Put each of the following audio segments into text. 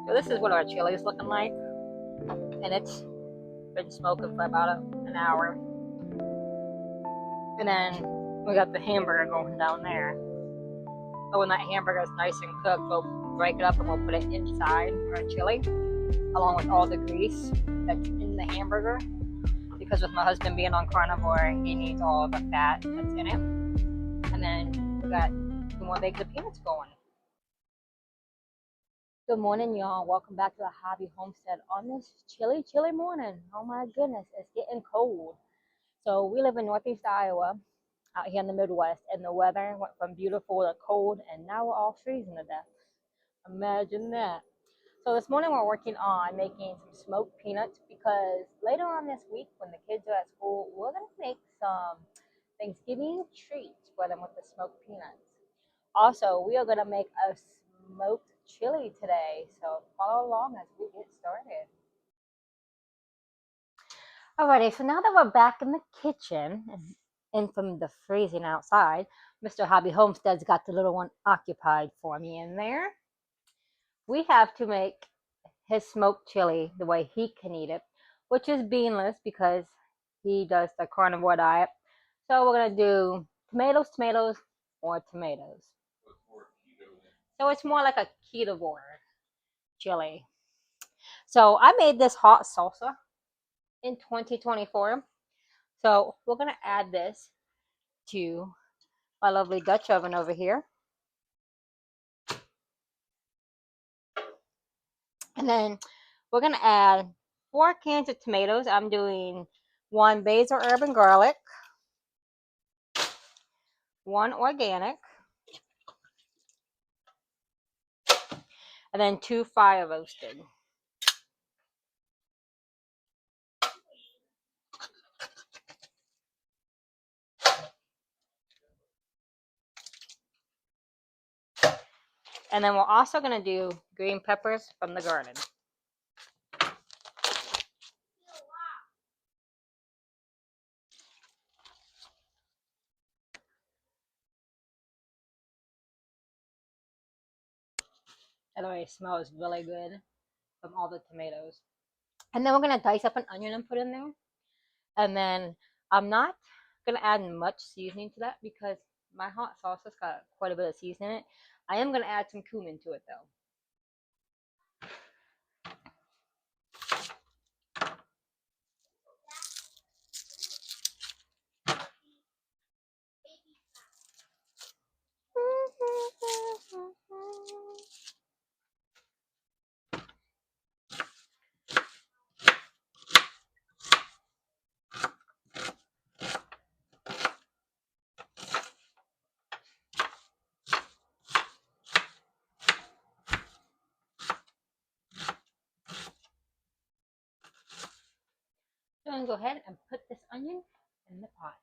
So this is what our chili is looking like, and it's been smoking for about an hour. And then we got the hamburger going down there. So when that hamburger is nice and cooked, we'll break it up and we'll put it inside our chili, along with all the grease that's in the hamburger. Because with my husband being on carnivore, he needs all of the fat that's in it. And then we got 2 more bags of peanuts going. Good morning, y'all. Welcome back to the Hobby Homestead on this chilly morning. Oh my goodness, it's getting cold. So we live in Northeast Iowa, out here in the Midwest, and the weather went from beautiful to cold, and now we're all freezing to death. Imagine that. So this morning we're working on making some smoked peanuts, because later on this week when the kids are at school, we're going to make some Thanksgiving treats for them with the smoked peanuts. Also, we are going to make a smoked chili today, so follow along as we get started. Alrighty, so now that we're back in the kitchen and from the freezing outside, Mr. Hobby Homestead's got the little one occupied for me in there. We have to make his smoked chili the way he can eat it, which is beanless because he does the carnivore diet. So we're going to do tomatoes, or tomatoes. So it's more like a ketovore chili. So I made this hot salsa in 2024. So we're going to add this to my lovely Dutch oven over here. And then we're going to add 4 cans of tomatoes. I'm doing 1 basil, herb, and garlic, 1 organic, and then 2 fire roasted. And then we're also going to do green peppers from the garden. It already smells really good from all the tomatoes. And then we're going to dice up an onion and put in there. And then I'm not going to add much seasoning to that because my hot salsa's got quite a bit of seasoning in it. I am going to add some cumin to it though. So I'm going to go ahead and put this onion in the pot.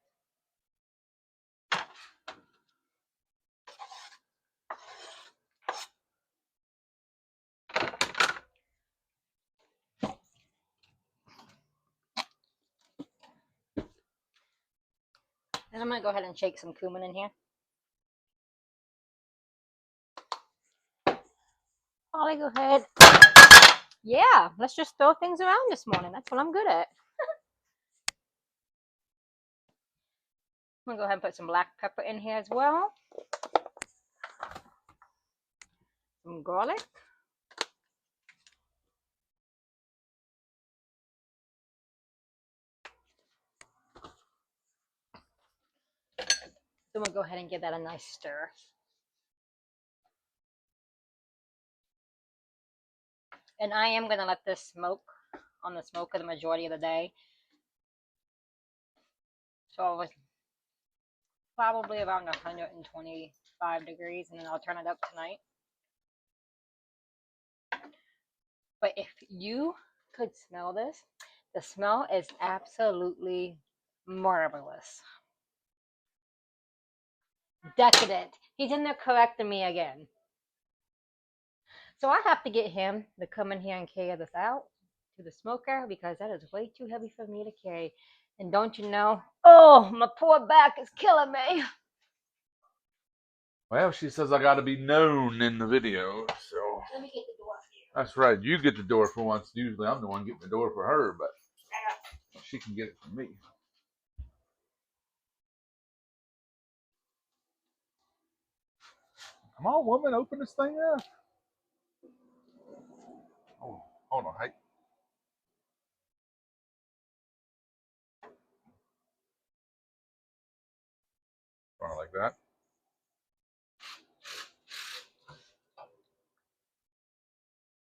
And I'm going to go ahead and shake some cumin in here. I'll go ahead. Yeah, let's just throw things around this morning. That's what I'm good at. I'm going to go ahead and put some black pepper in here as well. Some garlic. Then we'll go ahead and give that a nice stir. And I am going to let this smoke on the smoker the majority of the day. So it's probably around 125 degrees, and then I'll turn it up tonight. But if you could smell this, the smell is absolutely marvelous. Decadent. He's in there correcting me again. So I have to get him to come in here and carry this out to the smoker because that is way too heavy for me to carry. And don't you know, oh, my poor back is killing me. Well, she says I got to be known in the video, so. Let me get the door That's right. You get the door for once. Usually I'm the one getting the door for her, but she can get it from me. Come on, woman, open this thing up. Oh, hold on. Hey. Like that.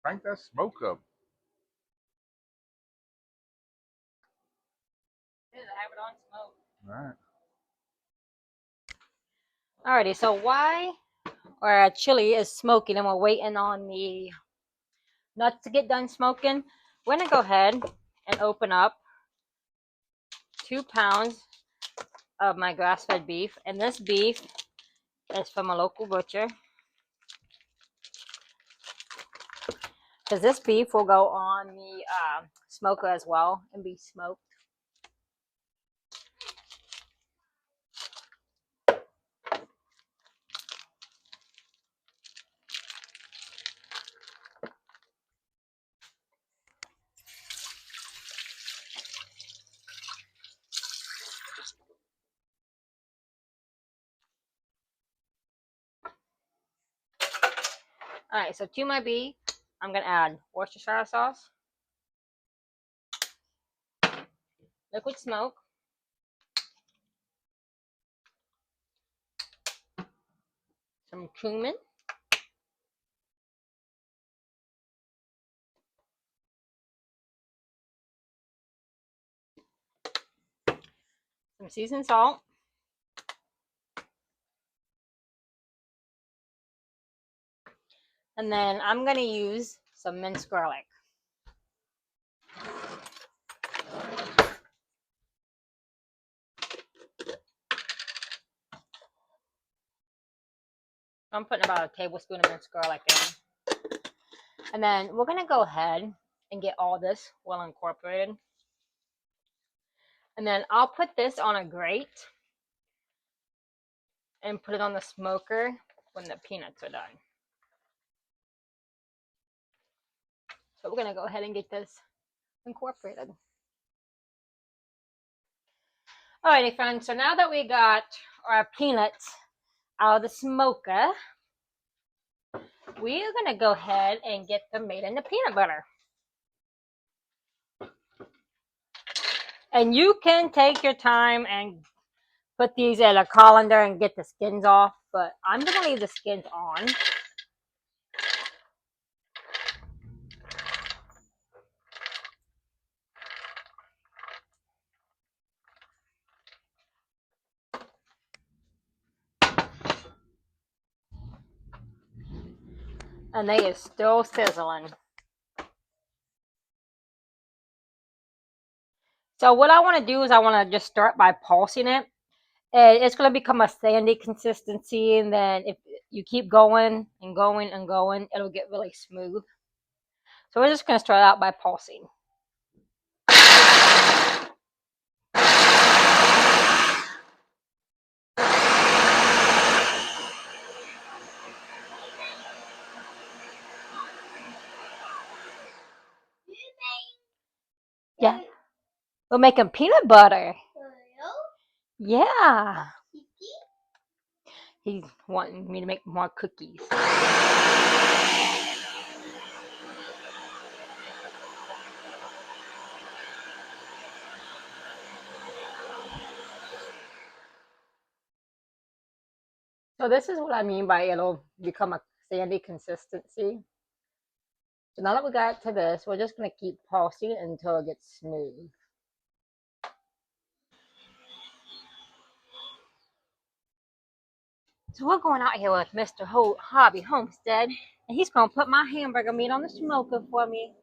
Crank that smoke up. I have it on smoke. All right. Alrighty, so why our chili is smoking and we're waiting on the nuts to get done smoking, we're gonna go ahead and open up 2 pounds of my grass-fed beef, and this beef is from a local butcher, because this beef will go on the smoker as well and be smoked. All right, so to my beef, I'm gonna add Worcestershire sauce, liquid smoke, some cumin, some seasoned salt, and then I'm gonna use some minced garlic. I'm putting about a tablespoon of minced garlic in. And then we're going to go ahead and get all this well incorporated. And then I'll put this on a grate and put it on the smoker when the peanuts are done. So we're going to go ahead and get this incorporated. Alrighty, friends. So now that we got our peanuts out of the smoker, we're going to go ahead and get them made into peanut butter. And you can take your time and put these in a colander and get the skins off, but I'm going to leave the skins on. And they is still sizzling. So what I want to do is I want to just start by pulsing it. And it's going to become a sandy consistency. And then if you keep going and going and going, it'll get really smooth. So we're just going to start out by pulsing. Yeah. We're making peanut butter. Yeah. He's wanting me to make more cookies. So this is what I mean by it'll become a sandy consistency. So now that we got to this, we're just going to keep pulsing it until it gets smooth. So we're going out here with Mr. Hobby Homestead, and he's going to put my hamburger meat on the smoker for me.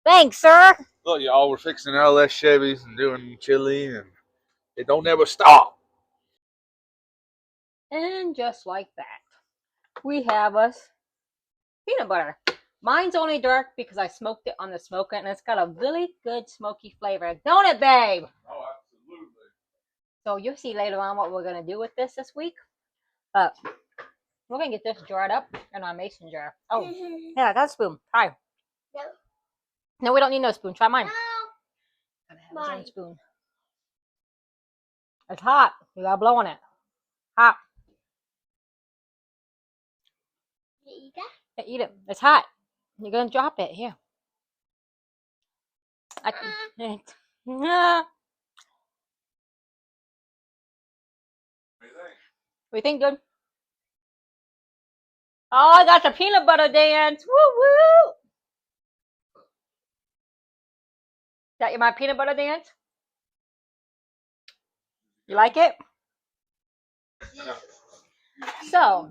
Thanks, sir. Look, y'all, we're fixing LS Chevys and doing chili, and it don't ever stop. And just like that, we have us peanut butter. Mine's only dark because I smoked it on the smoker, and it's got a really good smoky flavor. Don't it, babe? Oh, absolutely. So you'll see later on what we're going to do with this week. We're gonna get this jarred up in our mason jar. Oh, yeah, I got a spoon. Try. No. No, we don't need no spoon. Try mine. Gotta have his own Mine. spoon. It's hot. You gotta blow on it. Hot. You eat that? Yeah, eat it. It's hot. You're gonna drop it. Here. We think good. Oh, I got the peanut butter dance. Woo woo. That my peanut butter dance? You like it? So,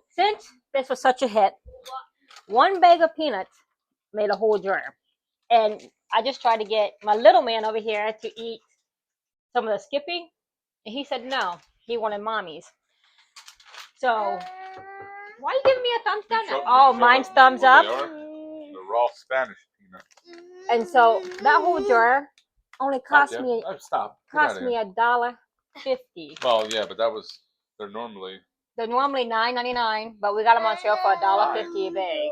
since this was such a hit, one bag of peanuts made a whole jar. And I just tried to get my little man over here to eat some of the Skippy. And he said no. He wanted mommy's. So, why are you giving me a thumbs down? Oh, mine's thumbs up. The raw Spanish peanuts. And so that whole jar only cost me Stop. $1.50. Well, yeah, but they're normally $9.99, but we got them on sale for $1.50 a bag.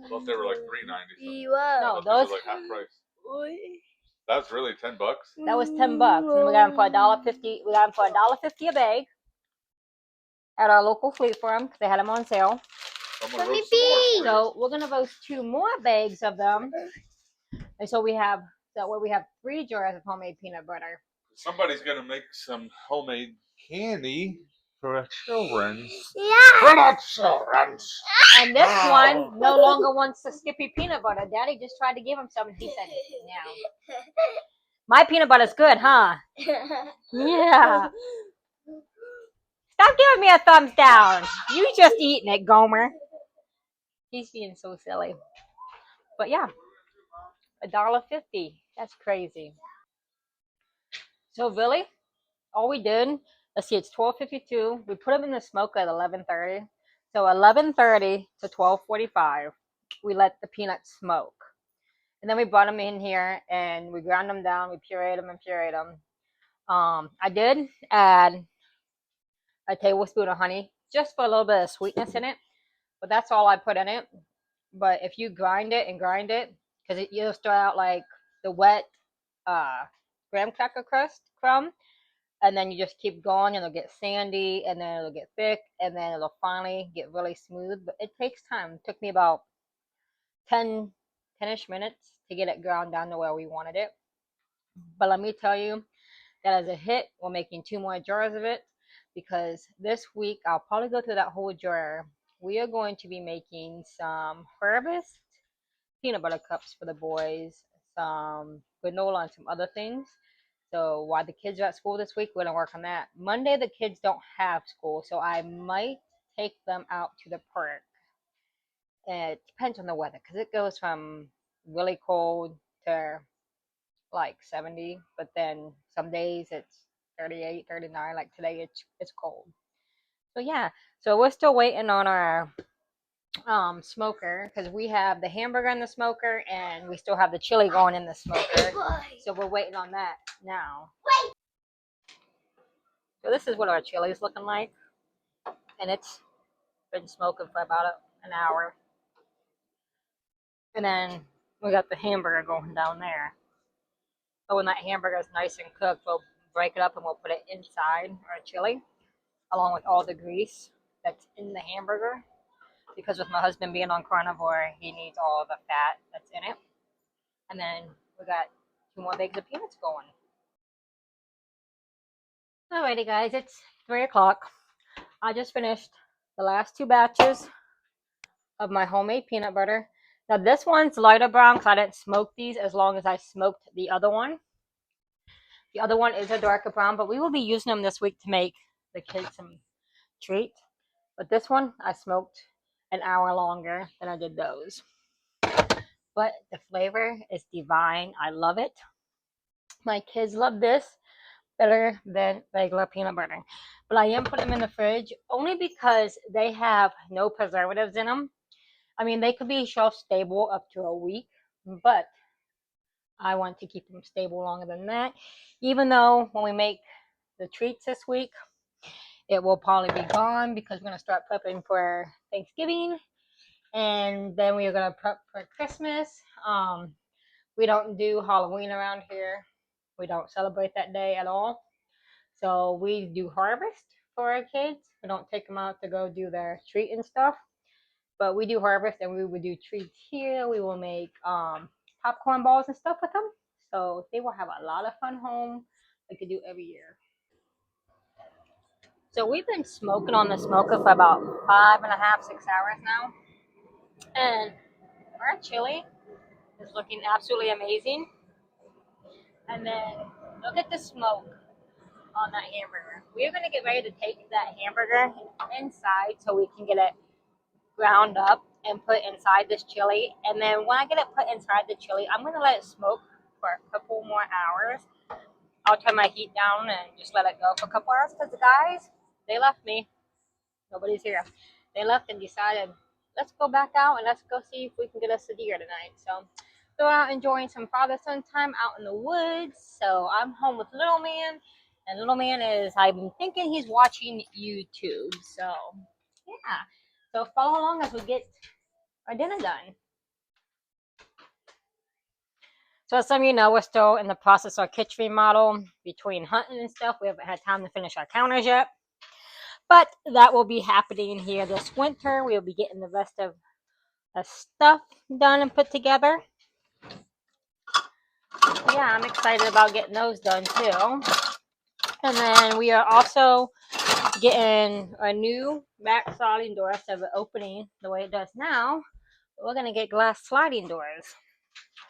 I thought they were like $3.90. No, those are like half price. That's really $10. That was $10, and we got them for $1.50. We got them for $1.50 a bag at our local Fleet Farm because they had them on sale. Let me be. So we're gonna roast 2 more bags of them, and so we have 3 jars of homemade peanut butter. Somebody's gonna make some homemade candy for our children. Yeah. For the children. And this one no longer wants the Skippy peanut butter. Daddy just tried to give him some, and he said no. My peanut butter's good, huh? Yeah. Stop giving me a thumbs down. You just eating it, Gomer. He's being so silly. But yeah, $1.50. That's crazy. So really, all we did, let's see, it's 12:52. We put them in the smoker at 11:30. So 11:30 to 12:45, we let the peanuts smoke. And then we brought them in here and we ground them down. We pureed them. I did add a tablespoon of honey just for a little bit of sweetness in it, but that's all I put in it. But if you grind it, because you'll start out like the wet graham cracker crumb, and then you just keep going, and it'll get sandy, and then it'll get thick, and then it'll finally get really smooth. But it takes time. It took me about 10-ish minutes to get it ground down to where we wanted it. But let me tell you, that is a hit. We're making 2 more jars of it because this week I'll probably go through that whole jar. We are going to be making some Harvest peanut butter cups for the boys, some granola, and some other things. So while the kids are at school this week, we're gonna work on that. Monday the kids don't have school, so I might take them out to the park. It depends on the weather because it goes from really cold to like 70, but then some days it's 38, 39. Like today it's cold. So yeah, so we're still waiting on our smoker because we have the hamburger in the smoker and we still have the chili going in the smoker. So we're waiting on that now. So this is what our chili is looking like, and it's been smoking for about an hour. And then we got the hamburger going down there. So when that hamburger is nice and cooked, we'll break it up and we'll put it inside our chili, along with all the grease that's in the hamburger. Because with my husband being on carnivore, he needs all the fat that's in it. And then we got 2 more bags of peanuts going. Alrighty guys, it's 3 o'clock. I just finished the last 2 batches of my homemade peanut butter. Now this one's lighter brown because I didn't smoke these as long as I smoked the other one. The other one is a darker brown, but we will be using them this week to make the kids some treats. But this one I smoked an hour longer than I did those. But the flavor is divine. I love it. My kids love this better than regular peanut butter. But I am putting them in the fridge only because they have no preservatives in them. I mean, they could be shelf stable up to a week, but I want to keep them stable longer than that. Even though when we make the treats this week, it will probably be gone because we're going to start prepping for Thanksgiving. And then we are going to prep for Christmas. We don't do Halloween around here. We don't celebrate that day at all. So we do harvest for our kids. We don't take them out to go do their treat and stuff. But we do harvest and we would do treats here. We will make popcorn balls and stuff with them. So they will have a lot of fun home like they do every year. So we've been smoking on the smoker for about 5.5, 6 hours now. And our chili is looking absolutely amazing. And then look at the smoke on that hamburger. We're going to get ready to take that hamburger inside so we can get it ground up and put inside this chili. And then when I get it put inside the chili, I'm going to let it smoke for a couple more hours. I'll turn my heat down and just let it go for a couple hours because the guys, they left me. Nobody's here. They left and decided, let's go back out and let's go see if we can get us a deer tonight. So they're out enjoying some father-son time out in the woods. So I'm home with little man. And little man is, I'm thinking he's watching YouTube. So yeah. So follow along as we get our dinner done. So as some of you know, we're still in the process of our kitchen remodel between hunting and stuff. We haven't had time to finish our counters yet. But that will be happening here this winter. We'll be getting the rest of the stuff done and put together. Yeah, I'm excited about getting those done too. And then we are also getting a new back sliding door instead of opening the way it does now. We're going to get glass sliding doors.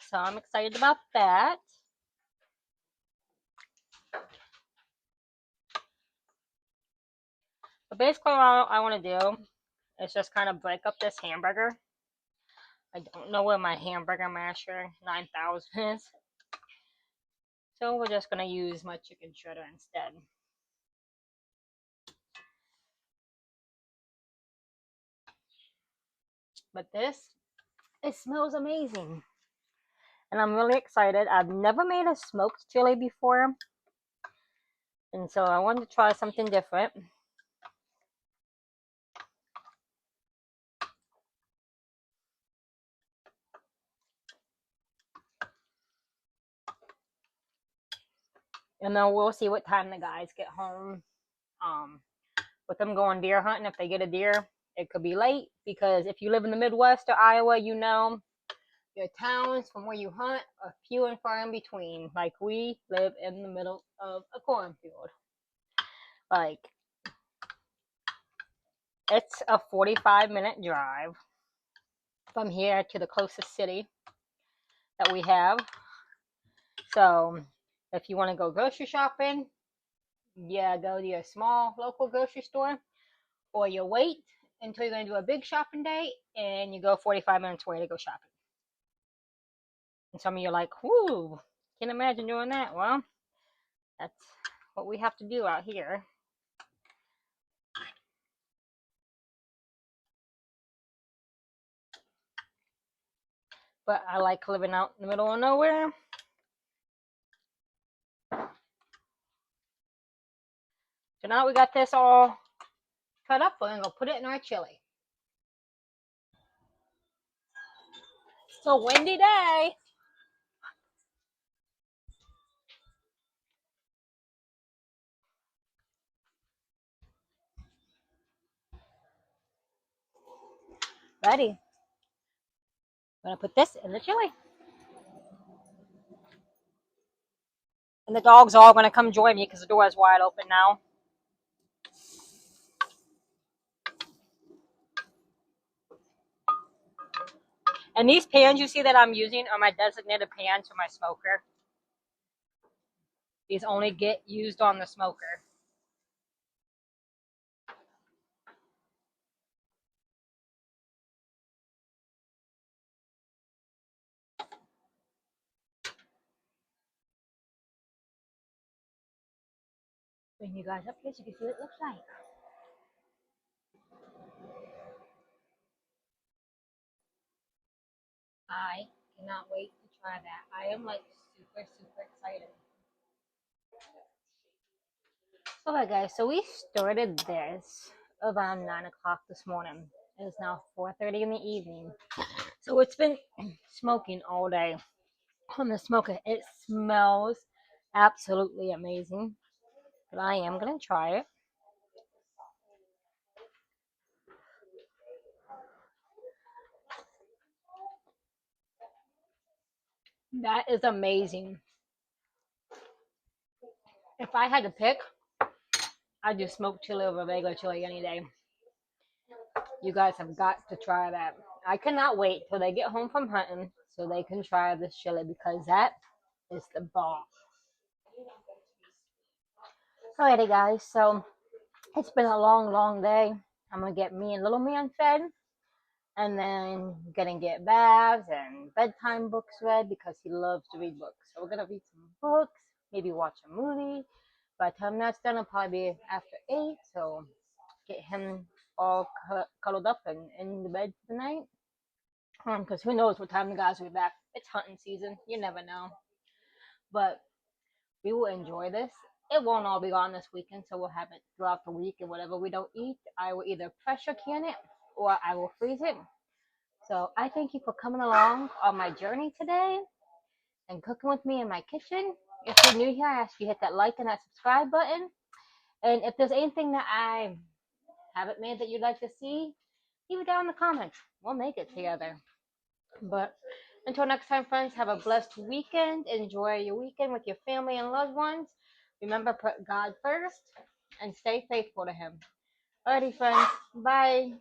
So I'm excited about that. But basically all I want to do is just kind of break up this hamburger. I don't know where my hamburger masher 9000 is. So we're just going to use my chicken shredder instead. But this, it smells amazing. And I'm really excited. I've never made a smoked chili before. And so I wanted to try something different. And then we'll see what time the guys get home. With them going deer hunting, if they get a deer, it could be late. Because if you live in the Midwest or Iowa, you know your towns from where you hunt are few and far in between. Like we live in the middle of a cornfield. Like it's a 45-minute drive from here to the closest city that we have. So if you want to go grocery shopping, yeah, go to your small local grocery store, or you wait until you're going to do a big shopping day and you go 45 minutes away to go shopping. And some of you are like, whoo, can't imagine doing that. Well, that's what we have to do out here. But I like living out in the middle of nowhere. So now we got this all cut up, we're going to go put it in our chili. It's a windy day. Ready. I'm going to put this in the chili. And the dogs are all going to come join me because the door is wide open now. And these pans you see that I'm using are my designated pans for my smoker. These only get used on the smoker. Bring you guys up here so you can see what it looks like. I cannot wait to try that. I am like super, super excited. Alright guys, so we started this around 9 o'clock this morning. It is now 4:30 in the evening. So it's been smoking all day on the smoker. It smells absolutely amazing. But I am gonna try it. That is amazing. If I had to pick, I'd do smoked chili over regular chili any day. You guys have got to try that. I cannot wait till they get home from hunting so they can try this chili because that is the bomb. Alrighty guys, so it's been a long, long day. I'm gonna get me and little man fed and then gonna get baths and bedtime books read because he loves to read books. So we're gonna read some books, maybe watch a movie. By the time that's done, it'll probably be after 8, so get him all cuddled up and in the bed for the night. Because who knows what time the guys will be back. It's hunting season. You never know. But we will enjoy this. It won't all be gone this weekend, so we'll have it throughout the week. And whatever we don't eat, I will either pressure can it or I will freeze it. So I thank you for coming along on my journey today and cooking with me in my kitchen. If you're new here, I ask you hit that like and that subscribe button. And if there's anything that I haven't made that you'd like to see, leave it down in the comments. We'll make it together. But until next time, friends, have a blessed weekend. Enjoy your weekend with your family and loved ones. Remember, put God first and stay faithful to Him. Alrighty, friends. Bye.